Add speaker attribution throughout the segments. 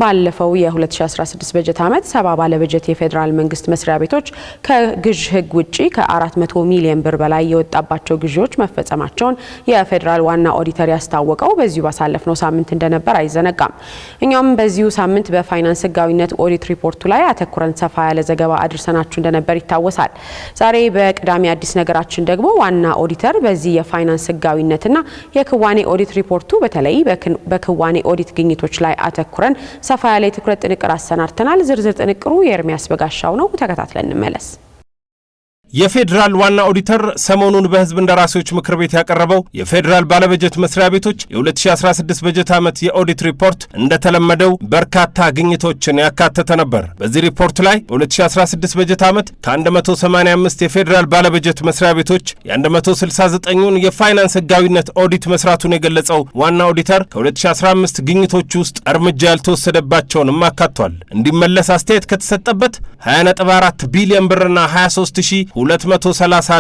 Speaker 1: ባለፈው የ2016 በጀት ዓመት 70 ባለ በጀት የፌዴራል መንግስት መስሪያ ቤቶች ከግዥ ህግ ውጪ ከ400 ሚሊዮን ብር በላይ የወጣባቸው ግዢዎች መፈጸማቸውን የፌዴራል ዋና ኦዲተር ያስታወቀው በዚሁ ባሳለፍነው ሳምንት እንደነበር አይዘነጋም። እኛም በዚሁ ሳምንት በፋይናንስ ህጋዊነት ኦዲት ሪፖርቱ ላይ አተኩረን ሰፋ ያለ ዘገባ አድርሰናችሁ እንደነበር ይታወሳል። ዛሬ በቅዳሜ አዲስ ነገራችን ደግሞ ዋና ኦዲተር በዚህ የፋይናንስ ህጋዊነትና የክዋኔ ኦዲት ሪፖርቱ በተለይ በክዋኔ ኦዲት ግኝቶች ላይ አተኩረን ሰፋ ያለ የትኩረት ጥንቅር አሰናድተናል። ዝርዝር ጥንቅሩ የኤርሚያስ በጋሻው ነው። ተከታትለን እንመለስ።
Speaker 2: የፌዴራል ዋና ኦዲተር ሰሞኑን በህዝብ እንደራሴዎች ምክር ቤት ያቀረበው የፌዴራል ባለበጀት መስሪያ ቤቶች የ2016 በጀት ዓመት የኦዲት ሪፖርት እንደተለመደው በርካታ ግኝቶችን ያካተተ ነበር። በዚህ ሪፖርት ላይ በ2016 በጀት ዓመት ከ185 የፌዴራል ባለበጀት መስሪያ ቤቶች የ169ን የፋይናንስ ህጋዊነት ኦዲት መስራቱን የገለጸው ዋና ኦዲተር ከ2015 ግኝቶች ውስጥ እርምጃ ያልተወሰደባቸውንም አካቷል። እንዲመለስ አስተያየት ከተሰጠበት 20.4 ቢሊዮን ብርና 23230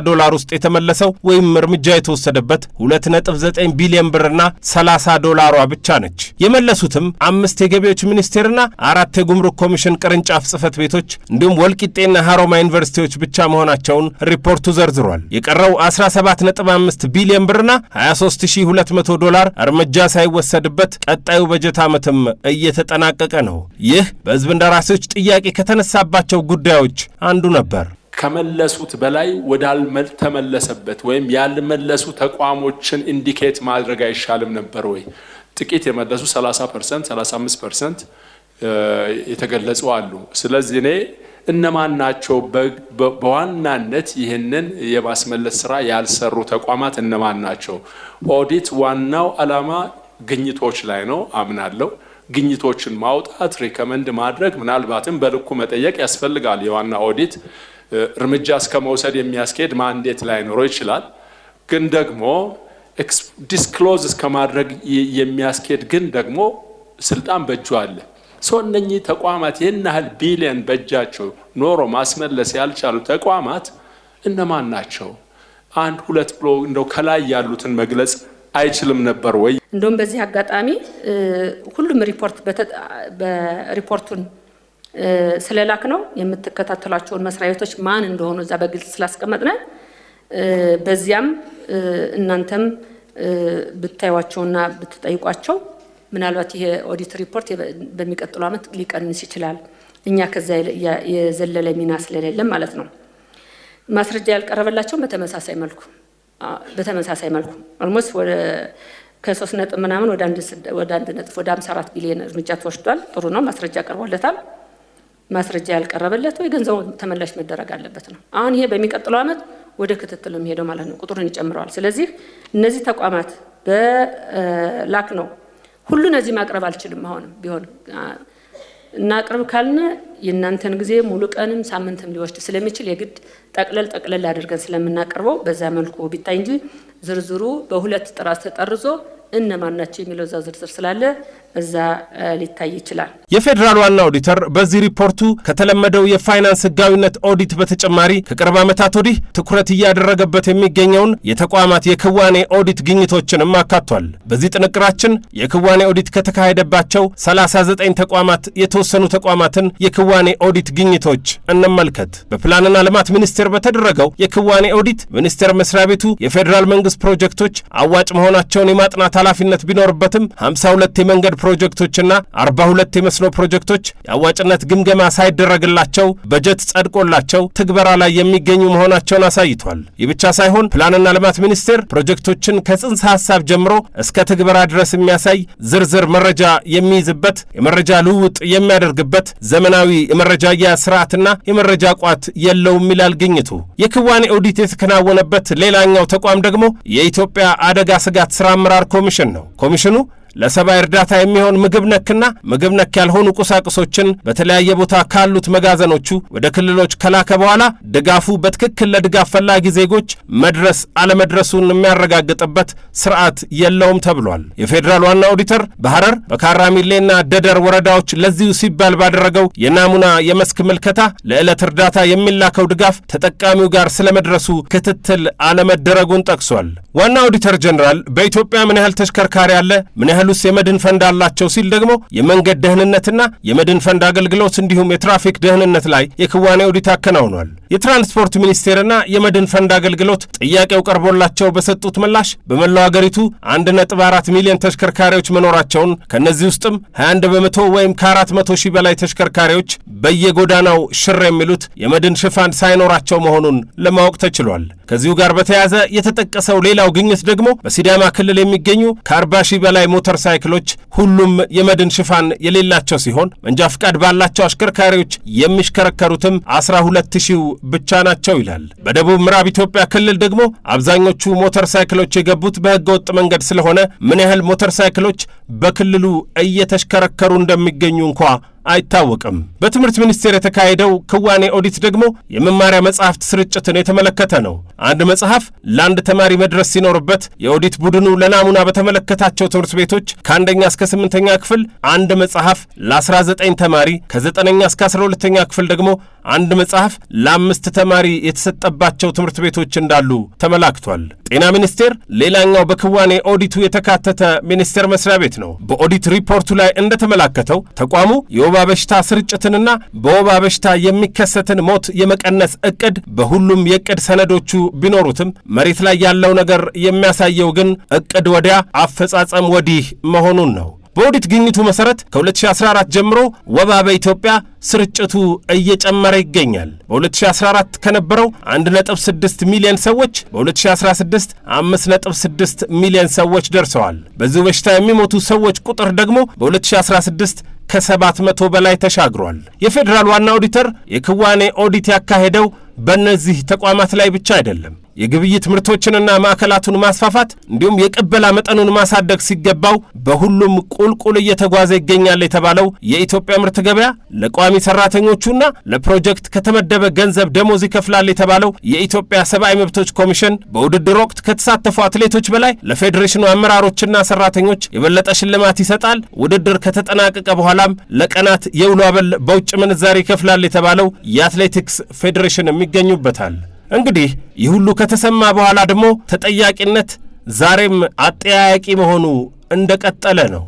Speaker 2: ዶላር ውስጥ የተመለሰው ወይም እርምጃ የተወሰደበት 2.9 ቢሊዮን ብርና 30 ዶላሯ ብቻ ነች። የመለሱትም 5 የገቢዎች ሚኒስቴርና 4 የጉምሩክ ኮሚሽን ቅርንጫፍ ጽህፈት ቤቶች እንዲሁም ወልቂጤና ሀሮማ ዩኒቨርሲቲዎች ብቻ መሆናቸውን ሪፖርቱ ዘርዝሯል። የቀረው 17.5 ቢሊዮን ብርና 23200 ዶላር እርምጃ ሳይወሰድበት ቀጣዩ በጀት ዓመትም እየተጠናቀቀ ነው። ይህ በህዝብ እንደራሴዎች ጥያቄ ከተነሳባቸው ጉዳዮች አንዱ ነበር።
Speaker 3: ከመለሱት በላይ ወዳልተመለሰበት ወይም ያልመለሱ ተቋሞችን ኢንዲኬት ማድረግ አይሻልም ነበር ወይ? ጥቂት የመለሱ 30%፣ 35% የተገለጹ አሉ። ስለዚህ እኔ እነማን ናቸው በዋናነት ይህንን የማስመለስ ስራ ያልሰሩ ተቋማት እነማን ናቸው? ኦዲት ዋናው ዓላማ ግኝቶች ላይ ነው አምናለሁ። ግኝቶችን ማውጣት፣ ሪከመንድ ማድረግ፣ ምናልባትም በልኩ መጠየቅ ያስፈልጋል። የዋና ኦዲት እርምጃ እስከ መውሰድ የሚያስኬድ ማንዴት ላይ ኖሮ ይችላል። ግን ደግሞ ዲስክሎዝ እስከ ማድረግ የሚያስኬድ ግን ደግሞ ስልጣን በእጁ አለ። እነኚህ ተቋማት ይህን ያህል ቢሊዮን በእጃቸው ኖሮ ማስመለስ ያልቻሉ ተቋማት እነማን ናቸው? 1 2 ብሎ እንደው ከላይ ያሉትን መግለጽ አይችልም ነበር ወይ?
Speaker 4: እንደውም በዚህ አጋጣሚ ሁሉም በሪፖርቱን ስለላክ ነው የምትከታተሏቸውን መስሪያ ቤቶች ማን እንደሆኑ እዛ በግልጽ ስላስቀመጥነ በዚያም እናንተም ብታዩዋቸውና ብትጠይቋቸው ምናልባት ይሄ ኦዲት ሪፖርት በሚቀጥለው ዓመት ሊቀንስ ይችላል። እኛ ከዛ የዘለለ ሚና ስለሌለም ማለት ነው። ማስረጃ ያልቀረበላቸው በተመሳሳይ መልኩ ኦልሞስት ወደ ከ3 ነጥብ ምናምን ወደ 54 ቢሊዮን እርምጃ ተወስዷል። ጥሩ ነው። ማስረጃ ቀርቦለታል። ማስረጃ ያልቀረበለት ወይ ገንዘቡ ተመላሽ መደረግ አለበት ነው። አሁን ይሄ በሚቀጥለው ዓመት ወደ ክትትል የሚሄደው ማለት ነው። ቁጥሩን ይጨምረዋል። ስለዚህ እነዚህ ተቋማት በላክ ነው ሁሉን እዚህ ማቅረብ አልችልም። አሁንም ቢሆን እናቅርብ ካልን የእናንተን ጊዜ ሙሉ ቀንም ሳምንትም ሊወስድ ስለሚችል የግድ ጠቅለል አድርገን ስለምናቀርበው በዛ መልኩ ቢታይ እንጂ ዝርዝሩ በሁለት ጥራት ተጠርዞ እነማን ናቸው የሚለው ዝርዝር ስላለ እዛ ሊታይ ይችላል።
Speaker 2: የፌዴራል ዋና ኦዲተር በዚህ ሪፖርቱ ከተለመደው የፋይናንስ ህጋዊነት ኦዲት በተጨማሪ ከቅርብ ዓመታት ወዲህ ትኩረት እያደረገበት የሚገኘውን የተቋማት የክዋኔ ኦዲት ግኝቶችንም አካቷል። በዚህ ጥንቅራችን የክዋኔ ኦዲት ከተካሄደባቸው 39 ተቋማት የተወሰኑ ተቋማትን የክዋኔ ኦዲት ግኝቶች እንመልከት። በፕላንና ልማት ሚኒስቴር በተደረገው የክዋኔ ኦዲት ሚኒስቴር መስሪያ ቤቱ የፌዴራል መንግስት ፕሮጀክቶች አዋጭ መሆናቸውን የማጥናት ኃላፊነት ቢኖርበትም 52 የመንገድ ፕሮጀክቶችና 42 የመስኖ ፕሮጀክቶች የአዋጭነት ግምገማ ሳይደረግላቸው በጀት ጸድቆላቸው ትግበራ ላይ የሚገኙ መሆናቸውን አሳይቷል። ይህ ብቻ ሳይሆን ፕላንና ልማት ሚኒስቴር ፕሮጀክቶችን ከጽንሰ ሐሳብ ጀምሮ እስከ ትግበራ ድረስ የሚያሳይ ዝርዝር መረጃ የሚይዝበት፣ የመረጃ ልውውጥ የሚያደርግበት ዘመናዊ የመረጃ አያያዝ ስርዓትና የመረጃ ቋት የለውም ይላል ግኝቱ። የክዋኔ ኦዲት የተከናወነበት ሌላኛው ተቋም ደግሞ የኢትዮጵያ አደጋ ስጋት ስራ አመራር ኮሚሽን ነው። ኮሚሽኑ ለሰብአዊ እርዳታ የሚሆን ምግብ ነክና ምግብ ነክ ያልሆኑ ቁሳቁሶችን በተለያየ ቦታ ካሉት መጋዘኖቹ ወደ ክልሎች ከላከ በኋላ ድጋፉ በትክክል ለድጋፍ ፈላጊ ዜጎች መድረስ አለመድረሱን የሚያረጋግጥበት ስርዓት የለውም ተብሏል። የፌዴራል ዋና ኦዲተር በሐረር በካራሚሌና ደደር ወረዳዎች ለዚሁ ሲባል ባደረገው የናሙና የመስክ ምልከታ ለዕለት እርዳታ የሚላከው ድጋፍ ተጠቃሚው ጋር ስለመድረሱ ክትትል አለመደረጉን ጠቅሷል። ዋና ኦዲተር ጀነራል በኢትዮጵያ ምን ያህል ተሽከርካሪ አለ፣ ምን ያህል ያህሉስ የመድን ፈንድ አላቸው ሲል ደግሞ የመንገድ ደህንነትና የመድን ፈንድ አገልግሎት እንዲሁም የትራፊክ ደህንነት ላይ የክዋኔ ኦዲት አከናውኗል። የትራንስፖርት ሚኒስቴርና የመድን ፈንድ አገልግሎት ጥያቄው ቀርቦላቸው በሰጡት ምላሽ በመላው አገሪቱ 1.4 ሚሊዮን ተሽከርካሪዎች መኖራቸውን ከነዚህ ውስጥም 21 በመቶ ወይም ከ400 ሺህ በላይ ተሽከርካሪዎች በየጎዳናው ሽር የሚሉት የመድን ሽፋን ሳይኖራቸው መሆኑን ለማወቅ ተችሏል። ከዚሁ ጋር በተያያዘ የተጠቀሰው ሌላው ግኝት ደግሞ በሲዳማ ክልል የሚገኙ ከ40 ሺህ በላይ ሞተር ሳይክሎች ሁሉም የመድን ሽፋን የሌላቸው ሲሆን መንጃ ፍቃድ ባላቸው አሽከርካሪዎች የሚሽከረከሩትም 12 ሺህ ብቻ ናቸው ይላል። በደቡብ ምዕራብ ኢትዮጵያ ክልል ደግሞ አብዛኞቹ ሞተር ሳይክሎች የገቡት በሕገ ወጥ መንገድ ስለሆነ ምን ያህል ሞተር ሳይክሎች በክልሉ እየተሽከረከሩ እንደሚገኙ እንኳ አይታወቅም። በትምህርት ሚኒስቴር የተካሄደው ክዋኔ ኦዲት ደግሞ የመማሪያ መጽሐፍት ስርጭትን የተመለከተ ነው። አንድ መጽሐፍ ለአንድ ተማሪ መድረስ ሲኖርበት የኦዲት ቡድኑ ለናሙና በተመለከታቸው ትምህርት ቤቶች ከ1ኛ እስከ 8ኛ ክፍል አንድ መጽሐፍ ለ19 ተማሪ፣ ከ9ኛ እስከ 12ኛ ክፍል ደግሞ አንድ መጽሐፍ ለ5 ተማሪ የተሰጠባቸው ትምህርት ቤቶች እንዳሉ ተመላክቷል። ጤና ሚኒስቴር ሌላኛው በክዋኔ ኦዲቱ የተካተተ ሚኒስቴር መስሪያ ቤት ነው። በኦዲት ሪፖርቱ ላይ እንደተመላከተው ተቋሙ የወባ በሽታ ስርጭትንና በወባ በሽታ የሚከሰትን ሞት የመቀነስ እቅድ በሁሉም የእቅድ ሰነዶቹ ቢኖሩትም መሬት ላይ ያለው ነገር የሚያሳየው ግን እቅድ ወዲያ አፈጻጸም ወዲህ መሆኑን ነው። በኦዲት ግኝቱ መሰረት ከ2014 ጀምሮ ወባ በኢትዮጵያ ስርጭቱ እየጨመረ ይገኛል። በ2014 ከነበረው 1.6 ሚሊዮን ሰዎች በ2016 5.6 ሚሊዮን ሰዎች ደርሰዋል። በዚህ በሽታ የሚሞቱ ሰዎች ቁጥር ደግሞ በ2016 ከ700 በላይ ተሻግሯል። የፌዴራል ዋና ኦዲተር የክዋኔ ኦዲት ያካሄደው በእነዚህ ተቋማት ላይ ብቻ አይደለም። የግብይት ምርቶችንና ማዕከላቱን ማስፋፋት እንዲሁም የቅበላ መጠኑን ማሳደግ ሲገባው በሁሉም ቁልቁል እየተጓዘ ይገኛል የተባለው የኢትዮጵያ ምርት ገበያ ለቋሚ ሰራተኞቹና ለፕሮጀክት ከተመደበ ገንዘብ ደሞዝ ይከፍላል የተባለው የኢትዮጵያ ሰብአዊ መብቶች ኮሚሽን በውድድር ወቅት ከተሳተፉ አትሌቶች በላይ ለፌዴሬሽኑ አመራሮችና ሰራተኞች የበለጠ ሽልማት ይሰጣል፣ ውድድር ከተጠናቀቀ በኋላም ለቀናት የውሎ አበል በውጭ ምንዛሪ ይከፍላል የተባለው የአትሌቲክስ ፌዴሬሽን ይገኙበታል። እንግዲህ ይህ ሁሉ ከተሰማ በኋላ ደግሞ ተጠያቂነት ዛሬም አጠያያቂ መሆኑ እንደቀጠለ ነው።